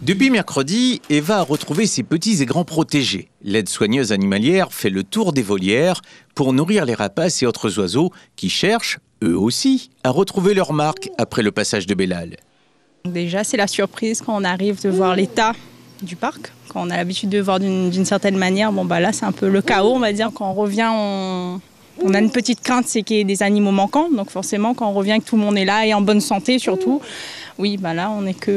Depuis mercredi, Eva a retrouvé ses petits et grands protégés. L'aide-soigneuse animalière fait le tour des volières pour nourrir les rapaces et autres oiseaux qui cherchent, eux aussi, à retrouver leur marque après le passage de Bellal. Déjà, c'est la surprise quand on arrive de voir l'état du parc. Quand on a l'habitude de voir d'une certaine manière, là c'est un peu le chaos, on va dire. Quand on revient, on a une petite crainte, c'est qu'il y ait des animaux manquants. Donc forcément, quand on revient, que tout le monde est là et en bonne santé surtout, oui, là on est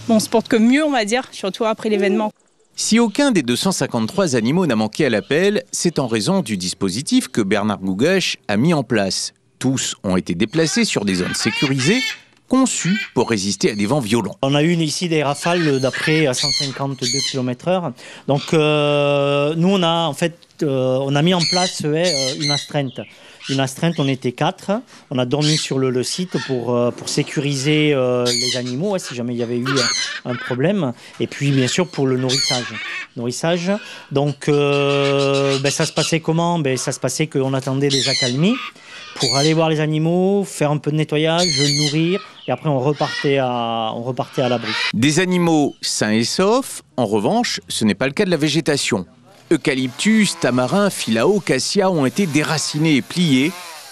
on se porte que mieux, on va dire, surtout après l'événement. Si aucun des 253 animaux n'a manqué à l'appel, c'est en raison du dispositif que Bernard Gougache a mis en place. Tous ont été déplacés sur des zones sécurisées, conçues pour résister à des vents violents. On a eu ici des rafales d'après 152 km/h. Donc nous on a mis en place une astreinte. Une astreinte, on était 4. On a dormi sur le site pour sécuriser les animaux, si jamais il y avait eu un problème. Et puis, bien sûr, pour le nourrissage. Donc, ça se passait comment ? Ça se passait qu'on attendait des accalmies pour aller voir les animaux, faire un peu de nettoyage, nourrir. Et après, on repartait à l'abri. Des animaux sains et saufs, en revanche, ce n'est pas le cas de la végétation. Eucalyptus, tamarin, filao, cassia ont été déracinés et pliés.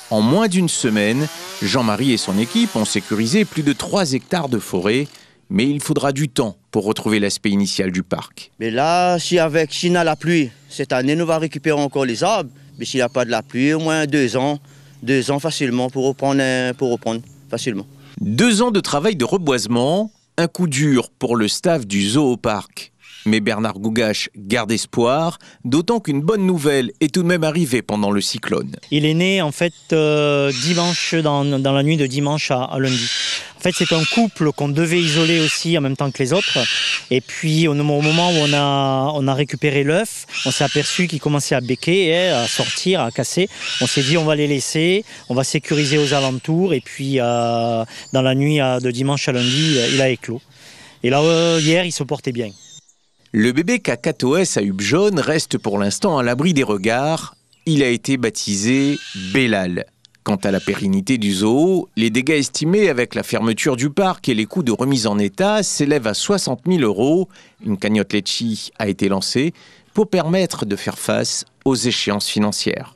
En moins d'une semaine, Jean-Marie et son équipe ont sécurisé plus de 3 hectares de forêt. Mais il faudra du temps pour retrouver l'aspect initial du parc. Mais là, s'il y a la pluie, cette année, nous allons récupérer encore les arbres. Mais s'il n'y a pas de la pluie, au moins 2 ans facilement pour reprendre facilement. 2 ans de travail de reboisement, un coup dur pour le staff du Zoo-Parc. Mais Bernard Gougache garde espoir, d'autant qu'une bonne nouvelle est tout de même arrivée pendant le cyclone. Il est né en fait dimanche, dans la nuit de dimanche à lundi. En fait, c'est un couple qu'on devait isoler aussi en même temps que les autres. Et puis au moment où on a récupéré l'œuf, on s'est aperçu qu'il commençait à béquer, à sortir, à casser. On s'est dit on va les laisser, on va sécuriser aux alentours. Et puis dans la nuit de dimanche à lundi, il a éclos. Et là, hier, il se portait bien. Le bébé Cacatoès à hube jaune reste pour l'instant à l'abri des regards. Il a été baptisé Bellal. Quant à la pérennité du zoo, les dégâts estimés avec la fermeture du parc et les coûts de remise en état s'élèvent à 60 000 €. Une cagnotte Litchi a été lancée pour permettre de faire face aux échéances financières.